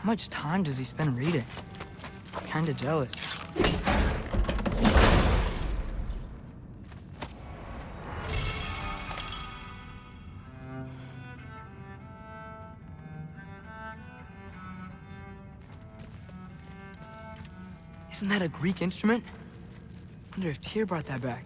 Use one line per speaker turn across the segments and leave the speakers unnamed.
How much time does he spend reading? Kinda jealous. Isn't that a Greek instrument? Wonder if Tyr brought that back.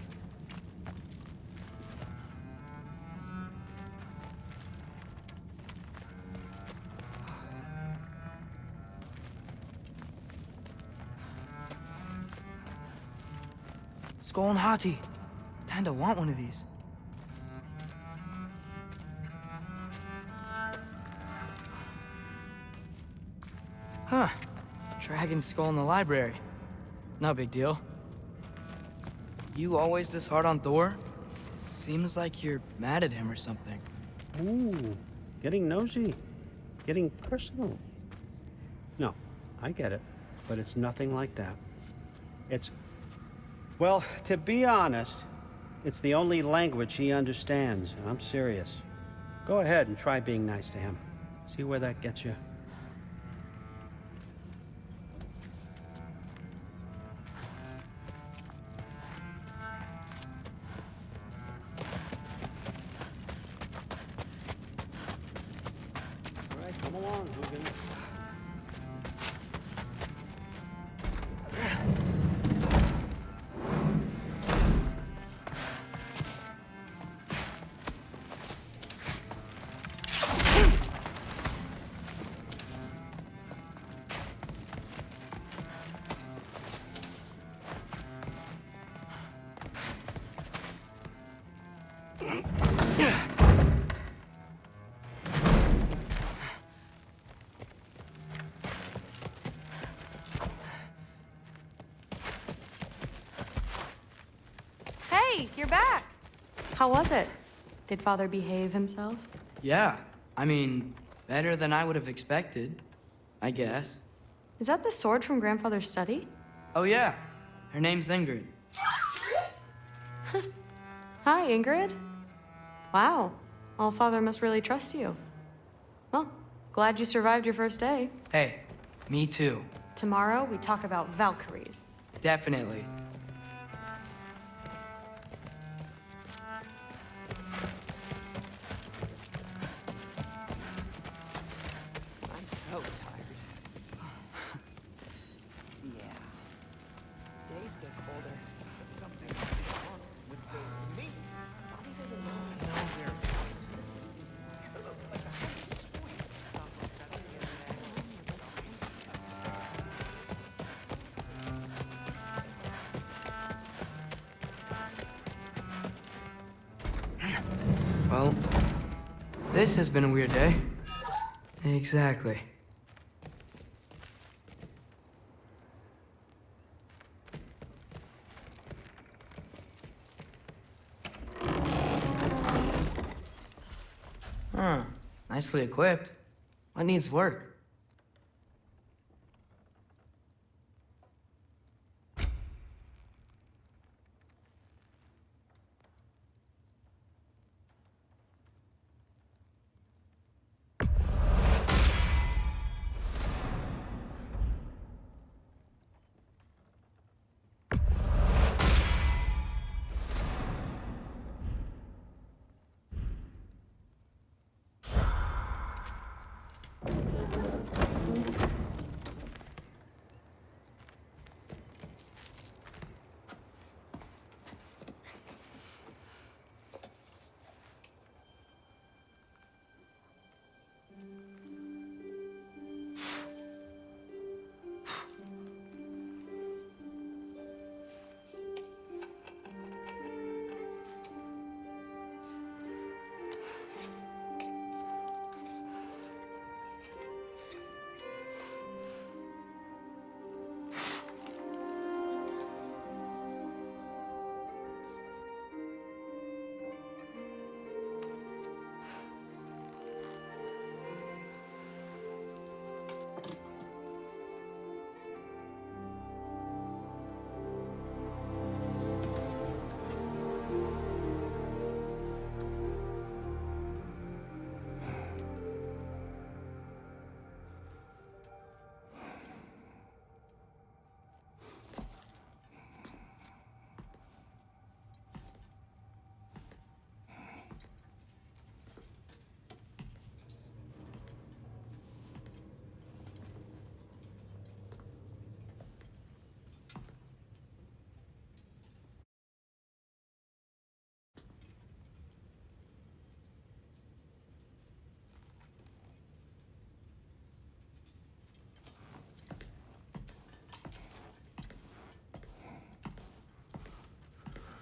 Skull and Hati. Kinda want one of these. Huh. Dragon skull in the library. No big deal. You always this hard on Thor? Seems like you're mad at him or something.
Ooh, getting nosy. Getting personal. No, I get it, but it's nothing like that. It's... Well, to be honest, it's the only language he understands, and I'm serious. Go ahead and try being nice to him. See where that gets you. All right, come along, Dugan.
Hey, you're back. How was it? Did Father behave himself?
Yeah, I mean, better than I would have expected, I guess.
Is that the sword from Grandfather's study?
Oh yeah, her name's Ingrid.
Hi, Ingrid. Wow, All-Father must really trust you. Well, glad you survived your first day.
Hey, me too.
Tomorrow, we talk about Valkyries.
Definitely. I'm so tired.
Yeah. Days get colder. But something's wrong with the me. Bobby doesn't know. No, we're right. You look like a heavy
Well, this has been a weird day. Exactly. Huh. Nicely equipped. What needs work?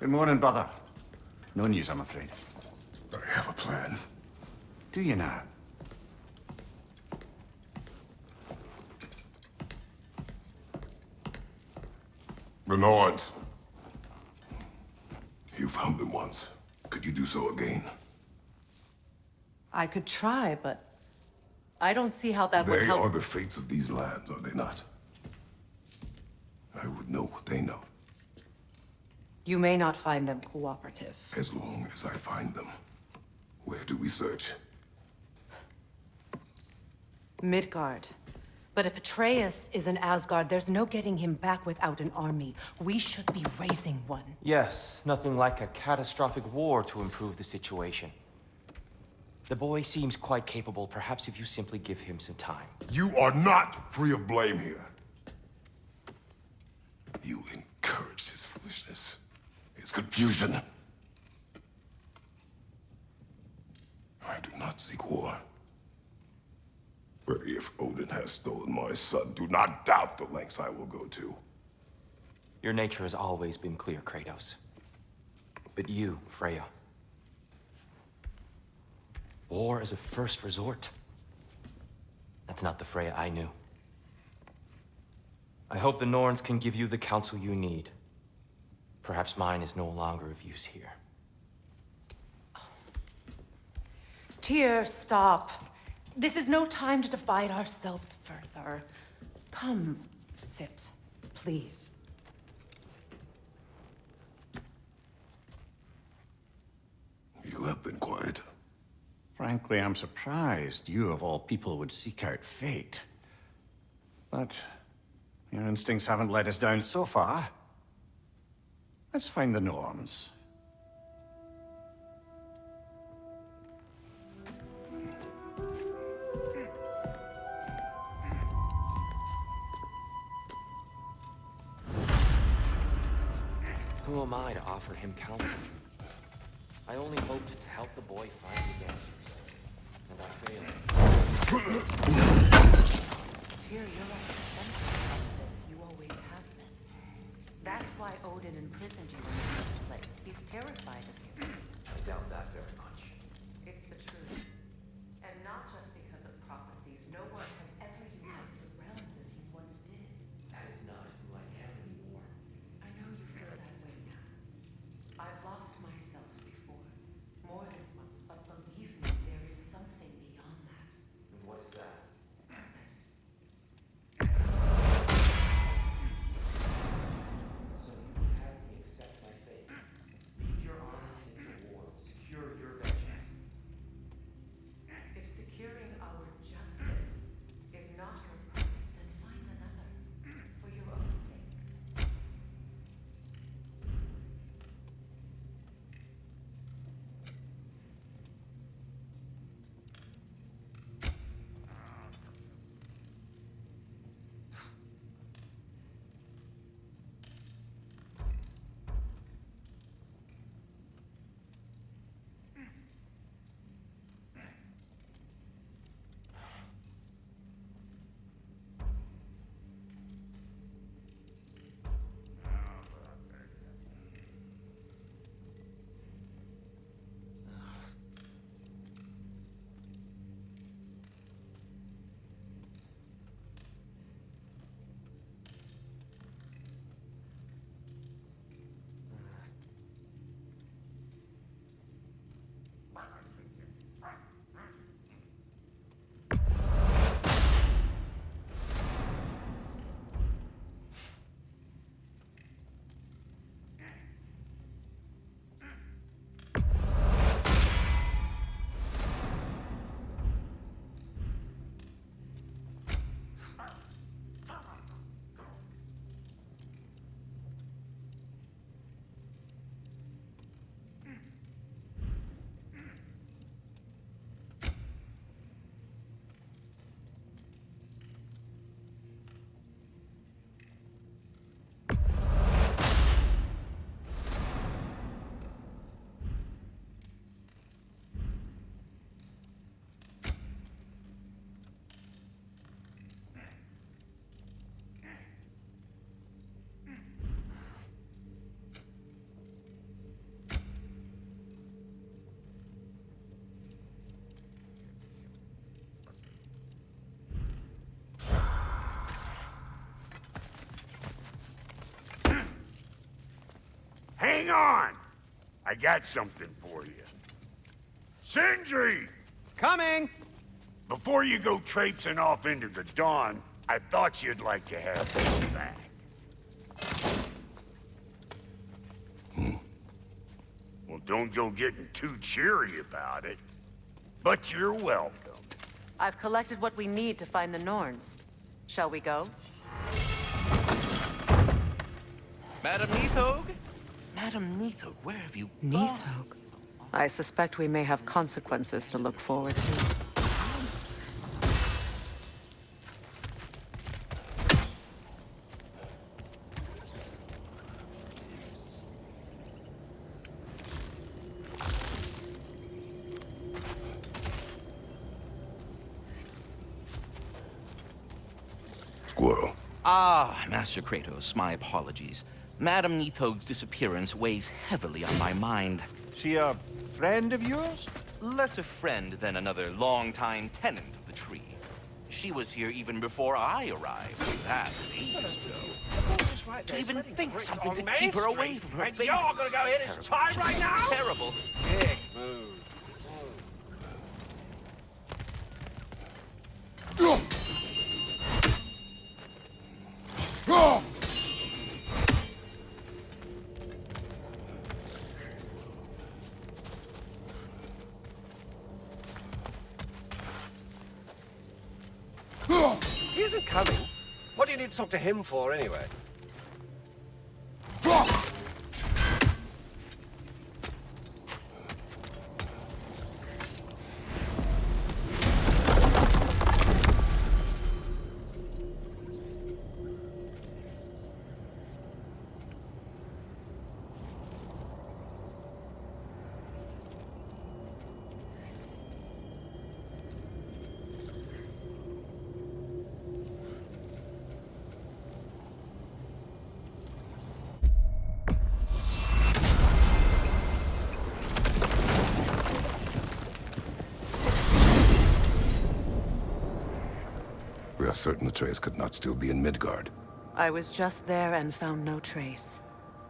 Good morning, brother. No news, I'm afraid.
I have a plan.
Do you now?
The Norns. You found them once. Could you do so again?
I could try, but I don't see how that would
They
help.
are the fates of these lands, are they not? I would know what they know,
You may not find them cooperative.
as long as I find them. Where do we search?
Midgard. But if Atreus is in Asgard, there's no getting him back without an army. We should be raising one.
Yes, nothing like a catastrophic war to improve the situation. The boy seems quite capable, perhaps if you simply give him some time.
You are not free of blame here. You encouraged his foolishness, his confusion. I do not seek war. But if Odin has stolen my son, do not doubt the lengths I will go to.
Your nature has always been clear, Kratos. But you, Freya. War is a first resort. That's not the Freya I knew. I hope the Norns can give you the counsel you need. Perhaps mine is no longer of use here.
Tyr, stop. This is no time to divide ourselves further. Come, sit, please.
You have been quiet.
Frankly, I'm surprised you, of all people, would seek out fate. But your instincts haven't let us down so far. Let's find the Norns.
Who am I to offer him counsel? I only hoped to help the boy find his answers. And I failed.
Tyr, you're like a sentinel of this. You always have been. That's why Odin imprisoned you in the first place. He's terrified of you.
I doubt that very much.
It's the truth. And not just because of prophecies. No one has ever united the realms as you once did.
That is not who I am anymore.
I know you feel that way now. I've lost myself before. More than once, but believe me, there is something beyond that.
And what is that?
hang on! I got something for you. Sindri!
Coming!
Before you go traipsing off into the dawn, I thought you'd like to have this back. Well, don't go getting too cheery about it. But you're welcome.
I've collected what we need to find the Norns. Shall we go?
Madam Neathog? Madam Neathog, where have you gone?
Neathog? I suspect we may have consequences to look forward to.
Squirrel.
Ah, Master Kratos, my apologies. Madam Neathog's disappearance weighs heavily on my mind.
She a friend of yours?
Less a friend than another longtime tenant of the tree. She was here even before I arrived. That was ages ago. To even think something could keep her away from her baby.
You're gonna go hit his time right now?
Terrible.
Dick, move. He isn't coming. What do you need to talk to him for, anyway?
We are certain Atreus could not still be in Midgard.
I was just there and found no trace.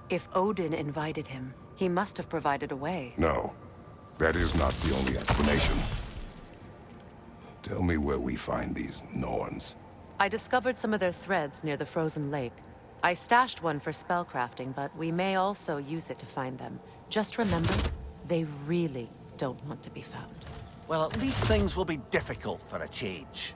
If Odin invited him, he must have provided a way.
No, that is not the only explanation. Tell me where we find these Norns.
I discovered some of their threads near the frozen lake. I stashed one for spellcrafting, but we may also use it to find them. Just remember, they really don't want to be found.
Well, at least things will be difficult for a change.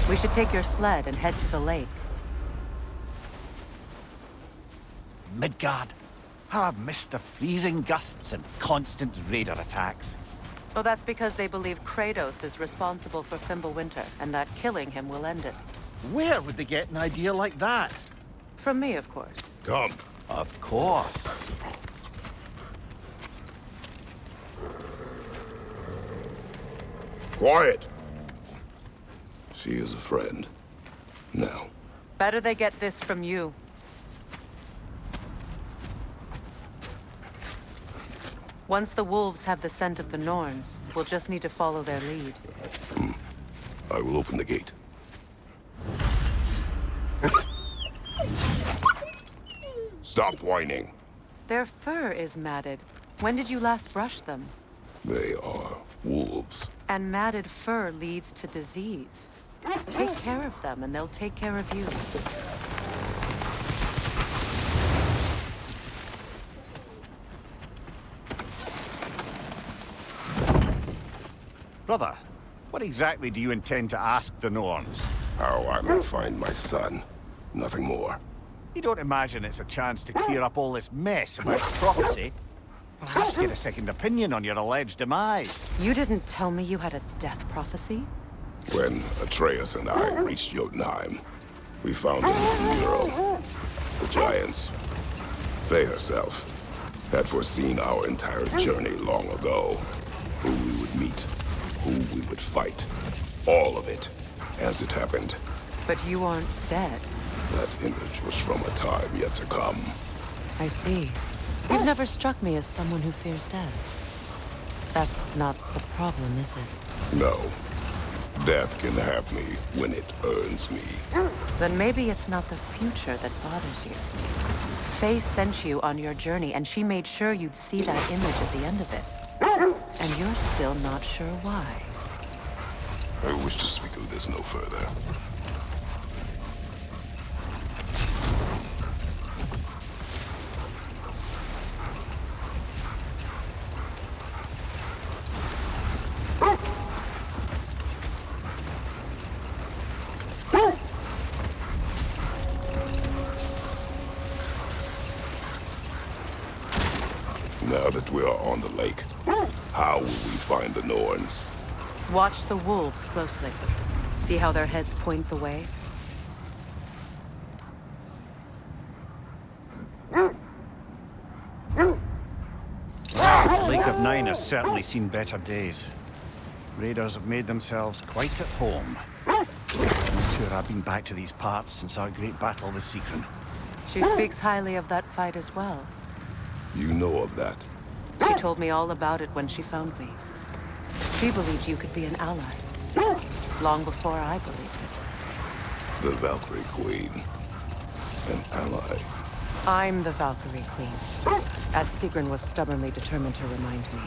We should take your sled and head to the lake.
Midgard. How I've missed the freezing gusts and constant raider attacks.
Well, that's because they believe Kratos is responsible for Fimbulwinter, and that killing him will end it.
Where would they get an idea like that?
From me, of course.
Come.
Of course.
Quiet. She is a friend. Now.
Better they get this from you. Once the wolves have the scent of the Norns, we'll just need to follow their lead.
I will open the gate. Stop whining.
Their fur is matted. When did you last brush them?
They are wolves.
And matted fur leads to disease. Take care of them, and they'll take care of you.
Brother, what exactly do you intend to ask the Norns?
How I may find my son. Nothing more.
You don't imagine it's a chance to clear up all this mess about prophecy? Perhaps get a second opinion on your alleged demise.
You didn't tell me you had a death prophecy?
When Atreus and I reached Jotunheim, we found a new hero. The Giants. Faye herself. had foreseen our entire journey long ago. Who we would meet, who we would fight. All of it, as it happened.
But you aren't dead.
That image was from a time yet to come.
I see. You've never struck me as someone who fears death. That's not the problem, is it?
No. Death can have me when it earns me.
Then maybe it's not the future that bothers you. Faye sent you on your journey, and she made sure you'd see that image at the end of it. And you're still not sure why.
I wish to speak of this no further. Now that we are on the lake, how will we find the Norns?
Watch the wolves closely. See how their heads point the way?
The Lake of Nine has certainly seen better days. Raiders have made themselves quite at home. I'm sure I've been back to these parts since our great battle with Sigrun.
She speaks highly of that fight as well.
You know of that?
She told me all about it when she found me. She believed you could be an ally. Long before I believed it.
The Valkyrie Queen. An ally.
I'm the Valkyrie Queen, as Sigrun was stubbornly determined to remind me.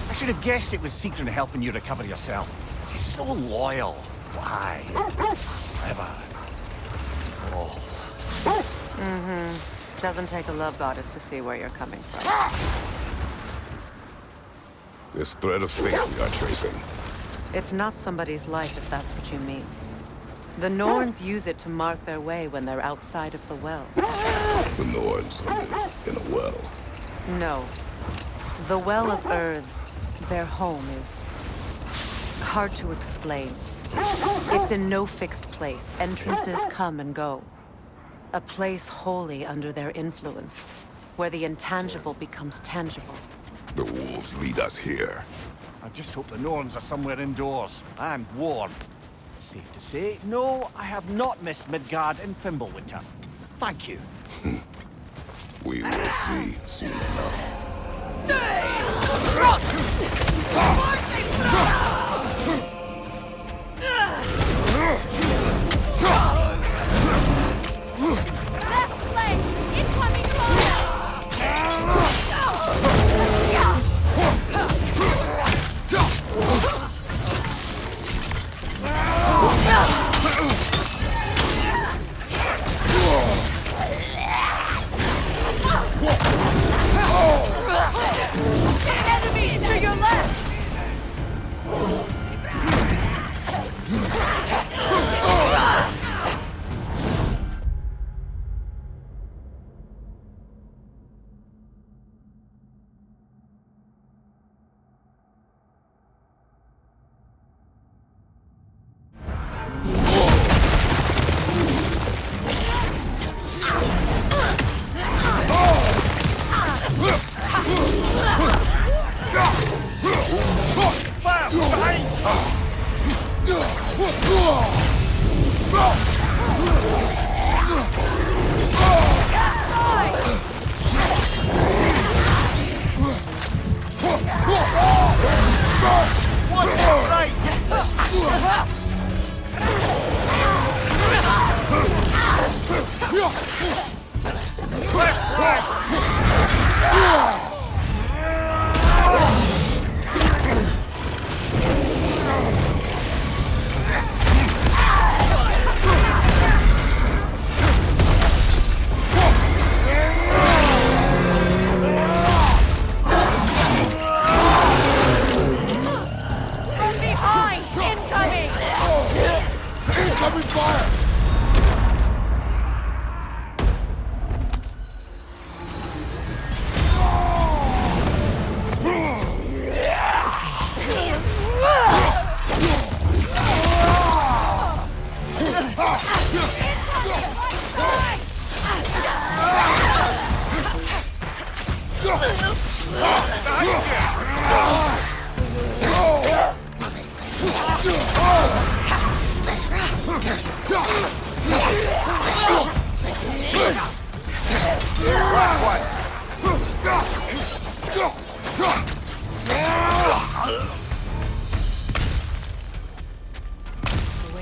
I should have guessed it was Sigrun helping you recover yourself. She's so loyal. Why? Clever. Oh.
Mm-hmm. Doesn't take a love goddess to see where you're coming from.
This thread of fate we are tracing.
It's not somebody's life, if that's what you mean. The Norns use it to mark their way when they're outside of the well.
The Norns live in a well.
No. The Well of Earth, their home, is hard to explain. It's in no fixed place. Entrances come and go. A place wholly under their influence, where the intangible becomes tangible.
The wolves lead us here.
I just hope the Norns are somewhere indoors and warm. Safe to say, no, I have not missed Midgard in Fimbulwinter. Thank you.
We will see soon enough.
Enemy to your left!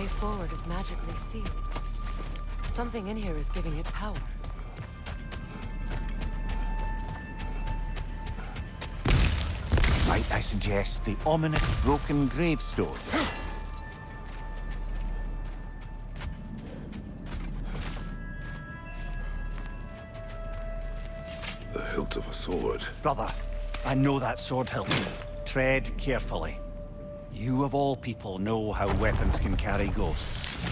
way forward is magically sealed. Something in here is giving it power.
Might I suggest the ominous broken gravestone?
The hilt of a sword.
Brother, I know that sword hilt. Tread carefully. You of all people know how weapons can carry ghosts.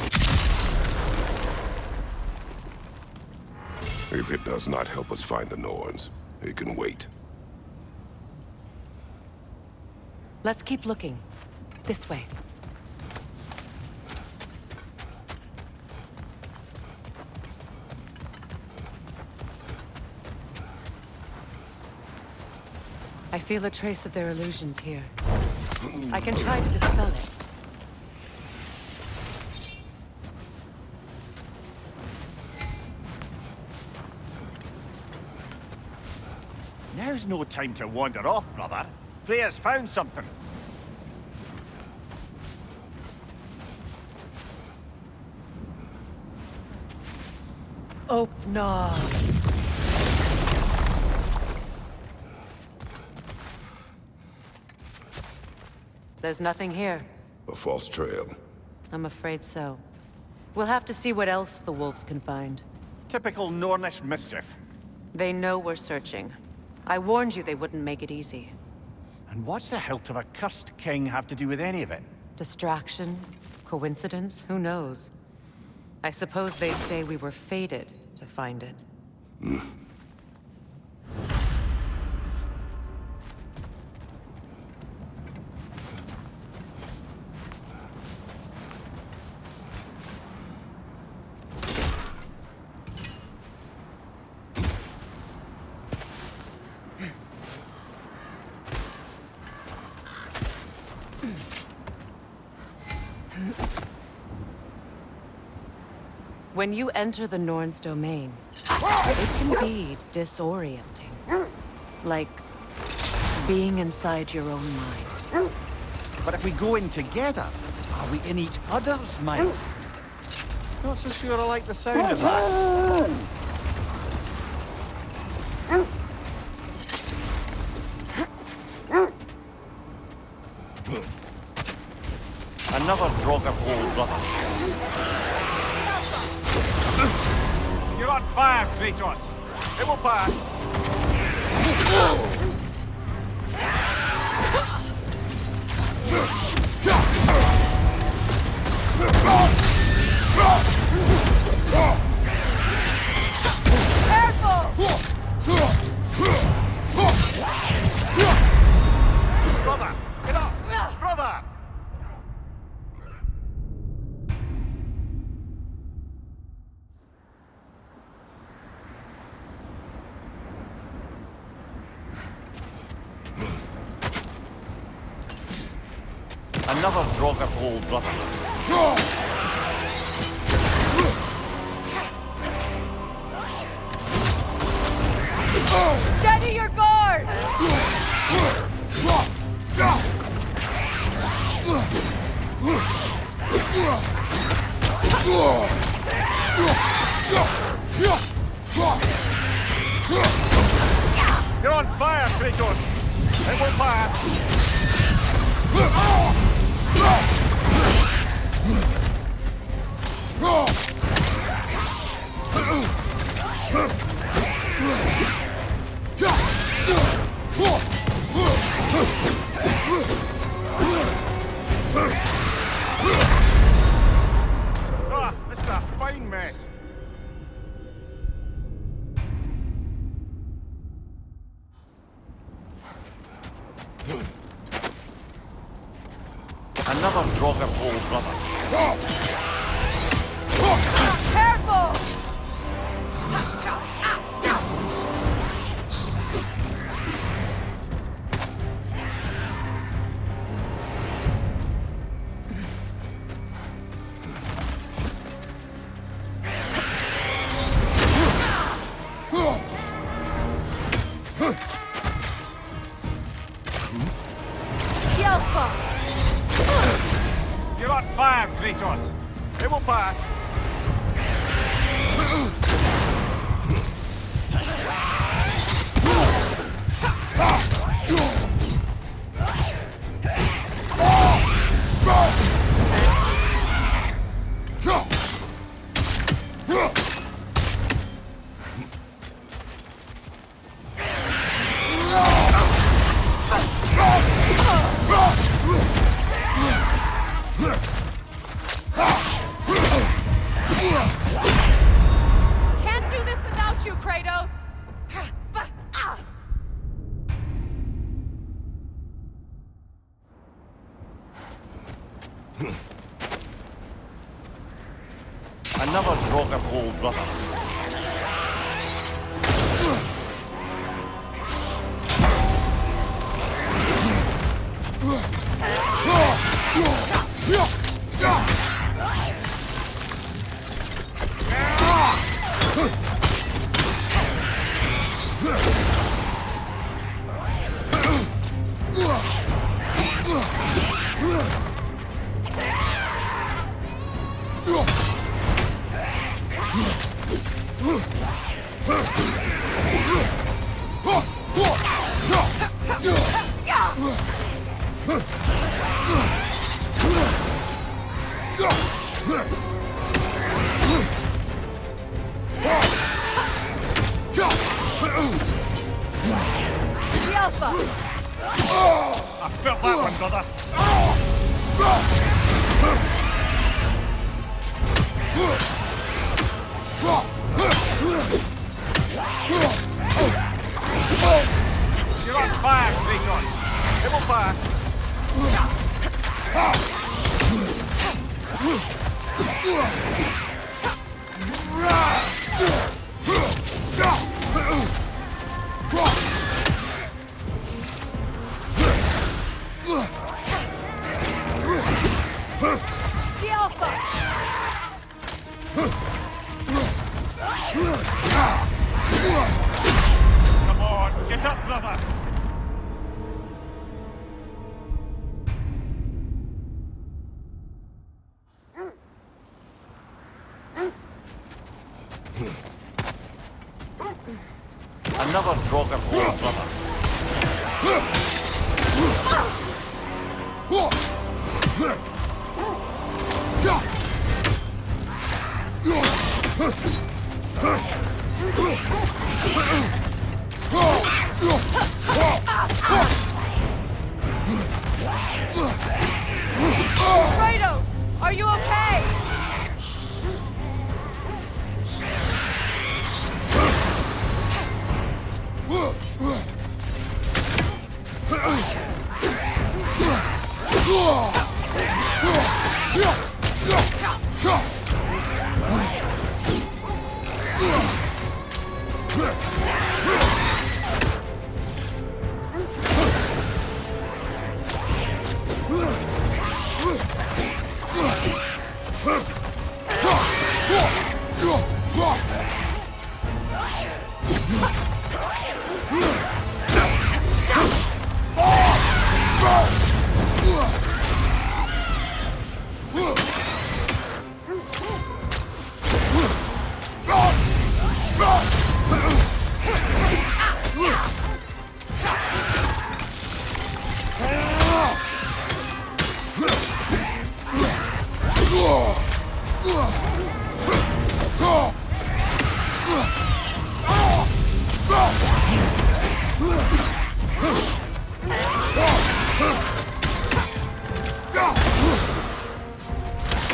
If it does not help us find the Norns, it can wait.
Let's keep looking. This way. I feel a trace of their illusions here. I can try to dispel it.
Now's no time to wander off, brother. Freya's found something.
Open. There's nothing here.
A false trail.
I'm afraid so. We'll have to see what else the wolves can find.
Typical Nornish mischief.
They know we're searching. I warned you they wouldn't make it easy.
And what's the hilt of a cursed king have to do with any of it?
Distraction? Coincidence? Who knows? I suppose they'd say we were fated to find it. When you enter the Norn's domain, it can be disorienting. Like being inside your own mind.
But if we go in together, are we in each other's minds? Not so sure I like the sound of that. Another Draugr hole, brother. You're on fire, Kratos! It will pass! Brother! Get up! Brother! Another Draugr hole, brother.
Steady your guard!
You're on fire, Kratos! It will pass! This is a fine mess. Another Draugr hole, brother.
Careful!
on fire, Kratos! It will pass!
Can't do this without you, Kratos!
Another rock of old brother. I felt that one, brother. You're on fire, Kratos. It will pass. Come on, get up, brother. Another drog of war, brother.
Kratos, are you okay?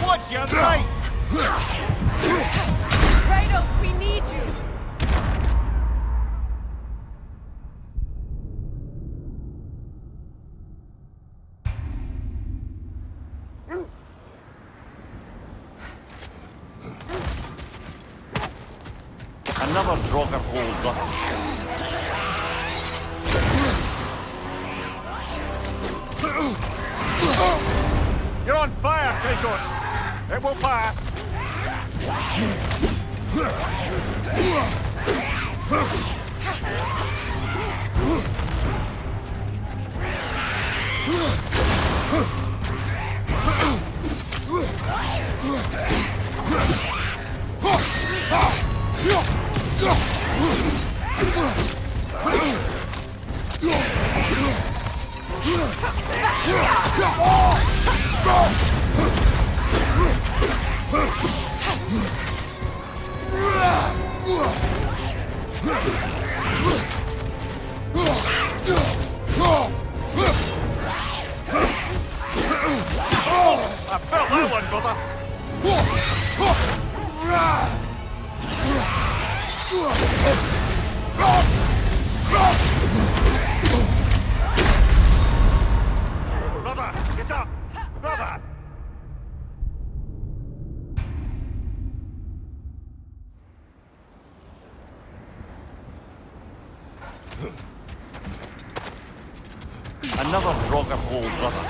What's your right? Kratos, we need you!
Another drog of old brother. You're on fire, Kratos! It will pass!
one, brother! Brother, get up! Brother! Another grogger hole, brother.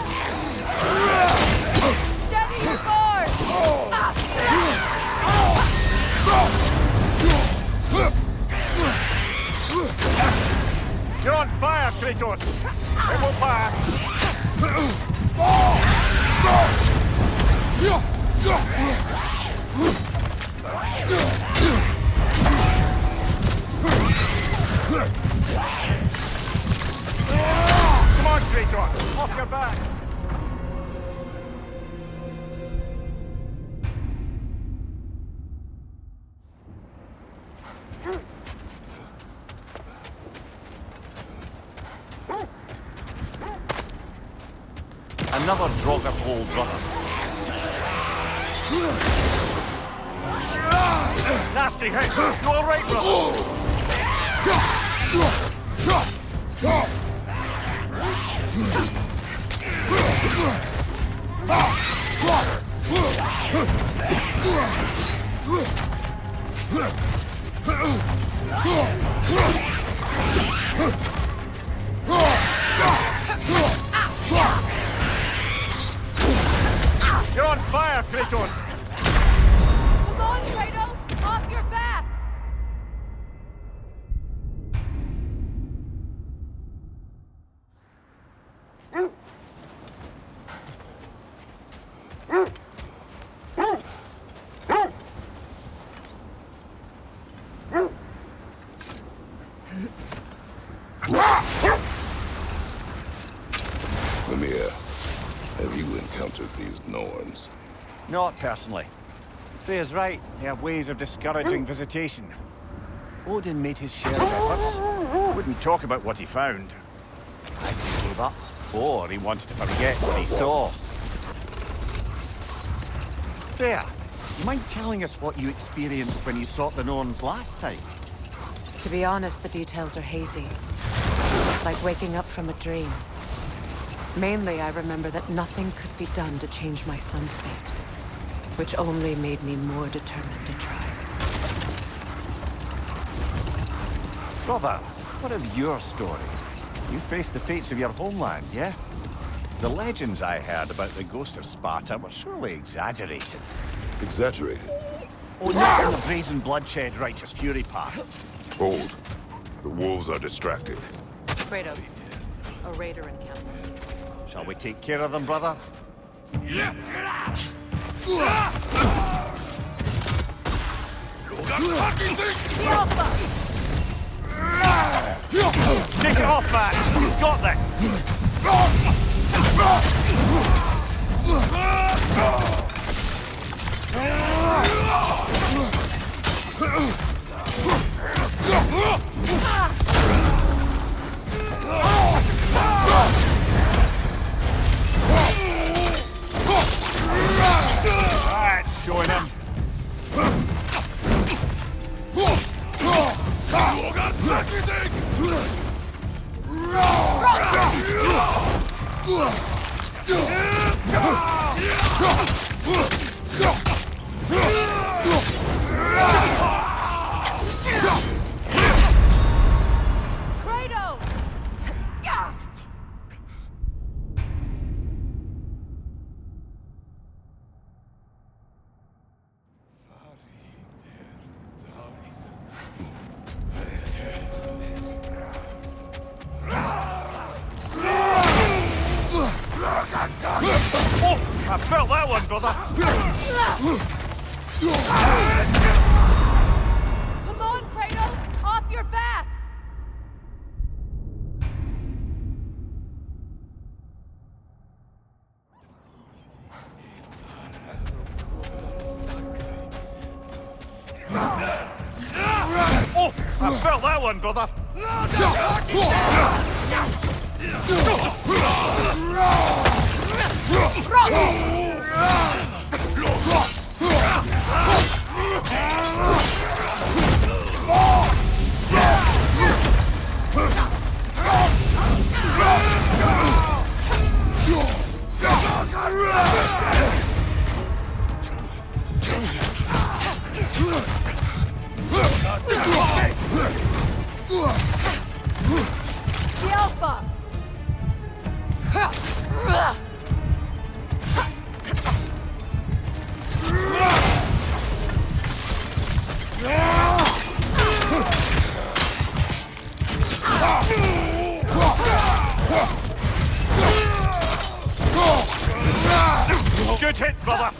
Steady your board!
You're on fire, Kratos! It will pass! Come on, Kratos! Off your back! Another grogger hole, brother. Nasty hit! You all right, brother? You're on fire, Kratos!
Come on, Kratos! Off your back!
Mimir, have you encountered these Norns?
Not personally. Freya's right. They have ways of discouraging visitation. Odin made his share of efforts. Wouldn't talk about what he found. Either he gave up, or he wanted to forget what he saw. Freya, you mind telling us what you experienced when you sought the Norns last time?
To be honest, the details are hazy. Like waking up from a dream. Mainly, I remember that nothing could be done to change my son's fate, which only made me more determined to try.
Brother, what of your story? You faced the fates of your homeland, yeah? The legends I heard about the ghost of Sparta were surely exaggerated.
Exaggerated?
Oh, not in the brazen bloodshed righteous fury part.
Hold. The wolves are distracted.
Kratos, a raider encampment.
Shall we take care of them, brother? Take it off, man! You've got this! That's showing him. Oh, I felt that one, brother.
Come on, Kratos! Off your back!
Oh, I felt that one, brother.
Get it, brother!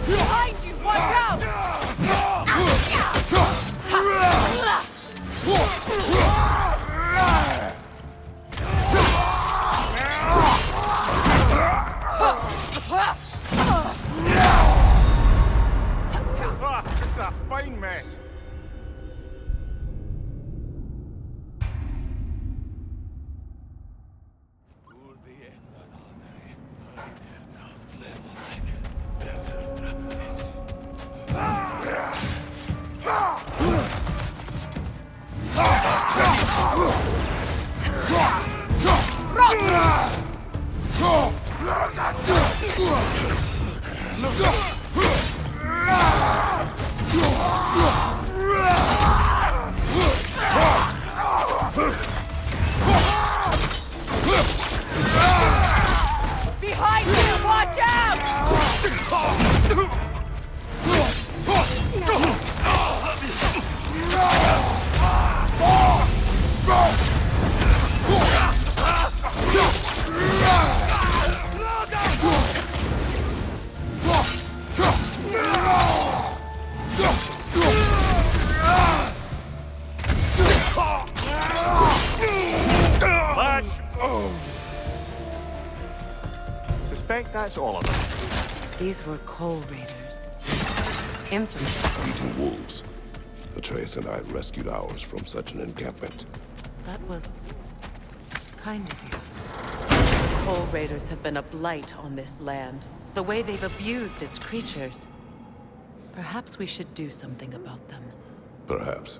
Behind you! Watch out!
This is a fine mess.
Behind you! Watch out!
Suspect that's all of them.
These were coal raiders. Infamous.
Eating wolves. Atreus and I rescued ours from such an encampment.
That was kind of you. Coal raiders have been a blight on this land. The way they've abused its creatures. Perhaps we should do something about them.
Perhaps.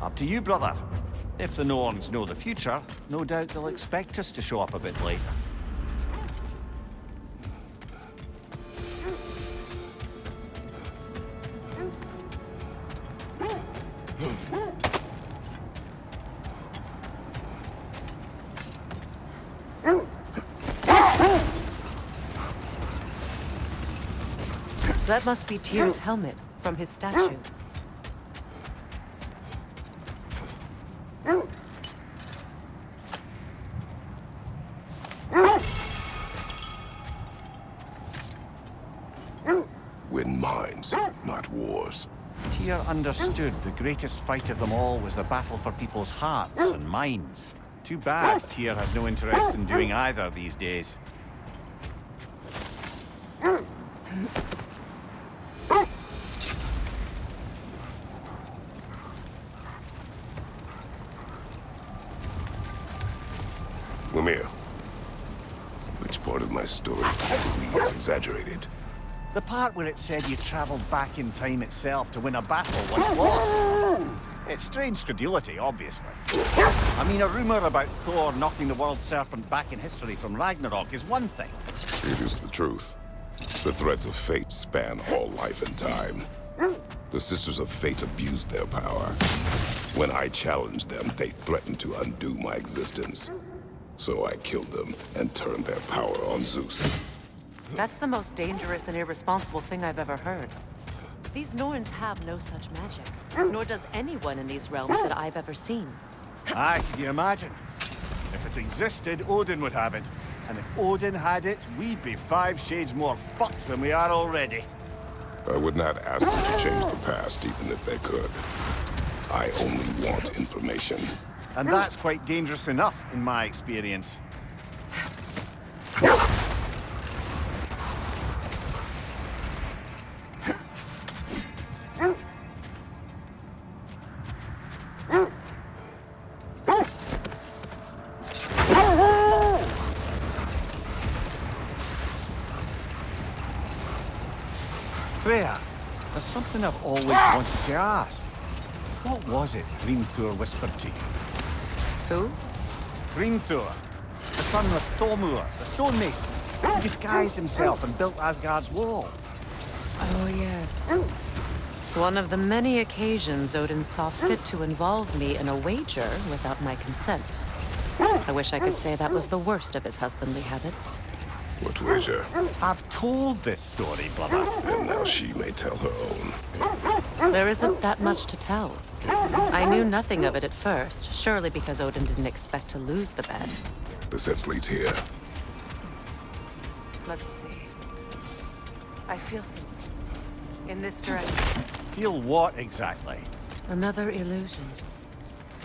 Up to you, brother. If the Norns know the future, no doubt they'll expect us to show up a bit late.
That must be Tyr's helmet from his statue.
Win minds, not wars.
Tyr understood the greatest fight of them all was the battle for people's hearts and minds. Too bad Tyr has no interest in doing either these days.
Lemire, which part of my story is exaggerated?
The part where it said you travelled back in time itself to win a battle once lost. It's strange credulity, obviously. I mean, a rumour about Thor knocking the world serpent back in history from Ragnarok is one thing.
It is the truth. The threads of fate span all life and time. The Sisters of Fate abused their power. When I challenged them, they threatened to undo my existence. So I killed them and turned their power on Zeus.
That's the most dangerous and irresponsible thing I've ever heard. These Norns have no such magic, nor does anyone in these realms that I've ever seen.
Aye, can you imagine? If it existed, Odin would have it. And if Odin had it, we'd be 5 shades more fucked than we are already.
I would not ask them to change the past, even if they could. I only want information.
And that's quite dangerous enough, in my experience. Freya, there's something I've always wanted to ask. What was it Hrimthur whispered to you?
Who?
Hrimthur, the son of Thormur, the stonemason. He disguised himself and built Asgard's wall.
Oh, yes. One of the many occasions Odin saw fit to involve me in a wager without my consent. I wish I could say that was the worst of his husbandly habits.
What wager?
I've told this story, brother.
And now she may tell her own.
There isn't that much to tell. I knew nothing of it at first, surely because Odin didn't expect to lose the bet.
The set leads here.
Let's see. I feel something. In this direction.
Feel what exactly?
Another illusion.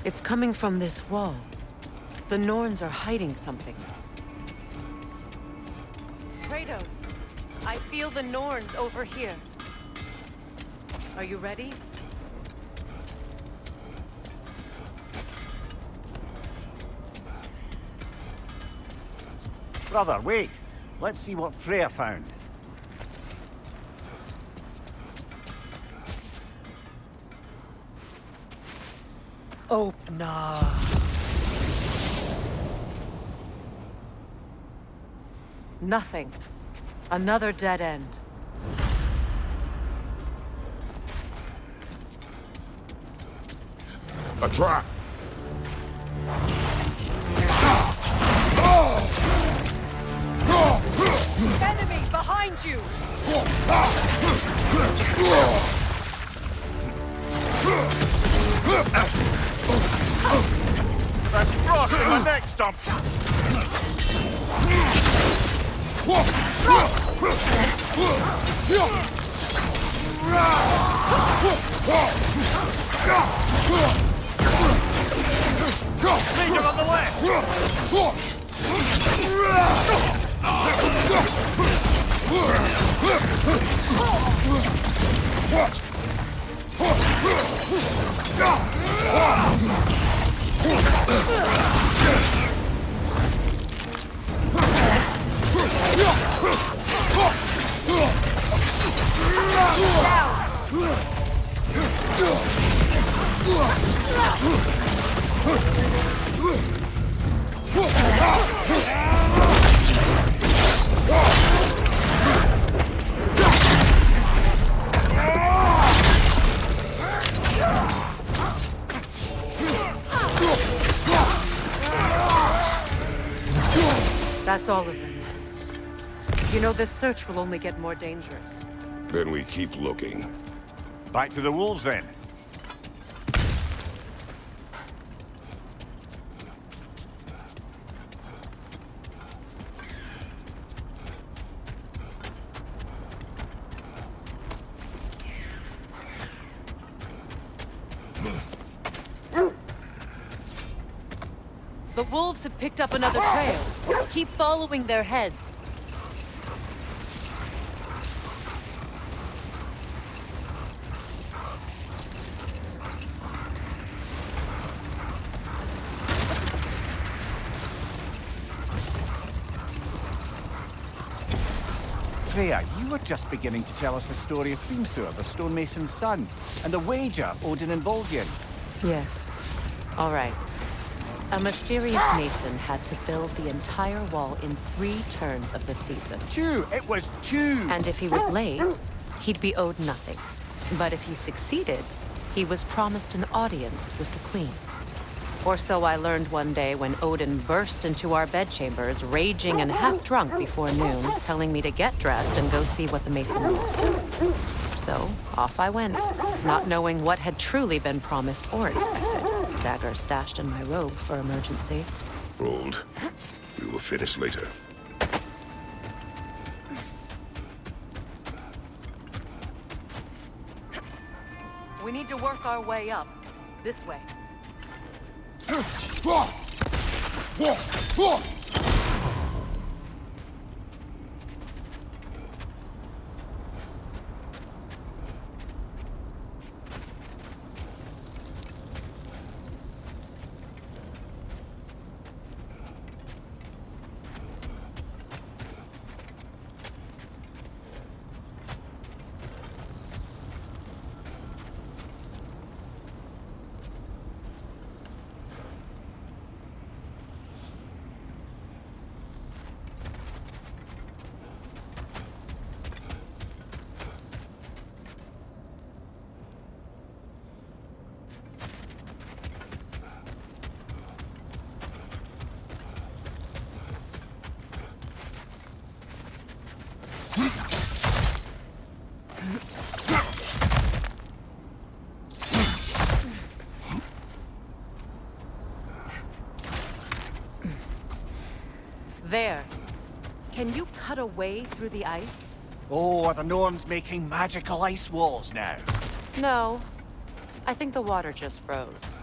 It's coming from this wall. The Norns are hiding something. Kratos, I feel the Norns over here. Are you ready?
Brother, wait. Let's see what Freya found.
Open up. Nothing. Another dead end.
A trap!
Enemy behind you!
That's frost in my neck stump! Legion on the left!
That's all of them. You know, this search will only get more dangerous.
Then we keep looking.
Back to the wolves, then.
The wolves have picked up another trail. Keep following their heads.
Freya, you were just beginning to tell us the story of Hrimthur, the stonemason's son, and the wager Odin involved you in.
Yes. All right. A mysterious mason had to build the entire wall in 3 turns of the season.
2! It was 2!
And if he was late, he'd be owed nothing. But if he succeeded, he was promised an audience with the queen. Or so I learned one day when Odin burst into our bedchambers, raging and half drunk before noon, telling me to get dressed and go see what the mason wants. So, off I went, not knowing what had truly been promised or expected. Dagger stashed in my robe for emergency.
Hold. We will finish later.
We need to work our way up. This way. There. Can you cut a way through the ice?
Oh, are the Norns making magical ice walls now?
No. I think the water just froze.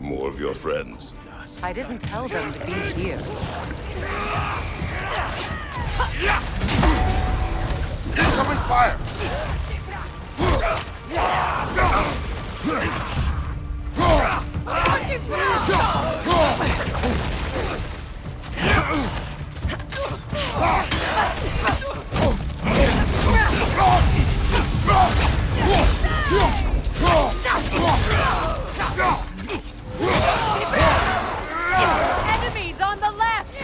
More of your friends.
I didn't tell them to be here.
Incoming fire!
Enemies on the left!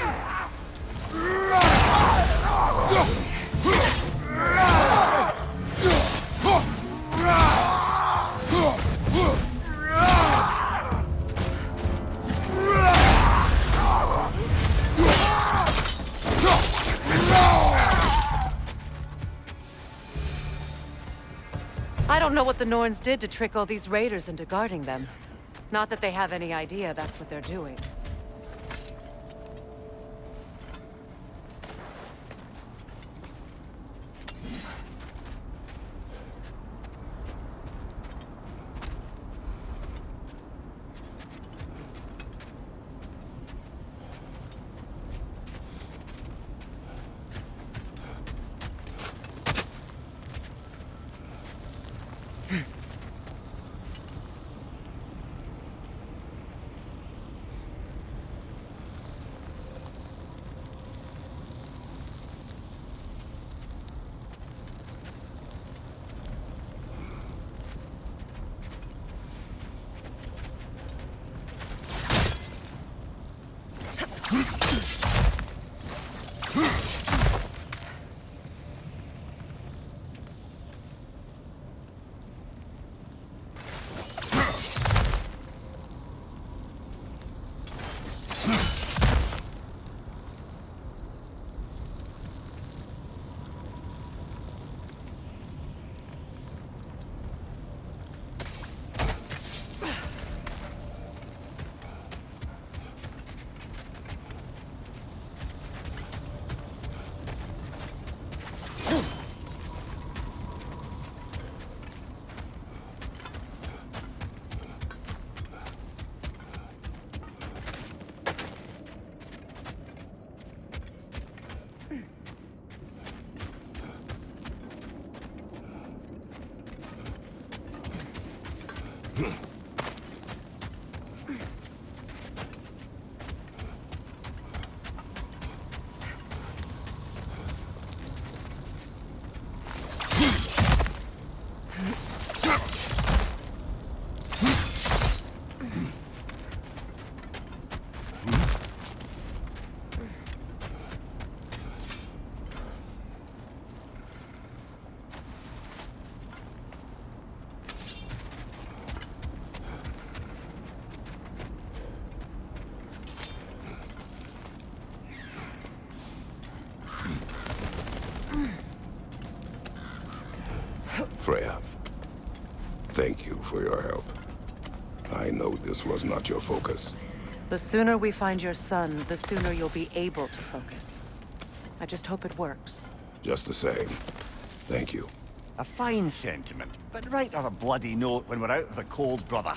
I don't know what the Norns did to trick all these raiders into guarding them. Not that they have any idea that's what they're doing.
Freya, thank you for your help. I know this was not your focus.
The sooner we find your son, the sooner you'll be able to focus. I just hope it works.
Just the same, Thank you.
A fine sentiment, but write her a bloody note when we're out of the cold, brother.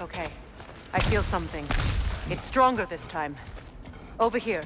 Okay, I feel something. It's stronger this time. Over here.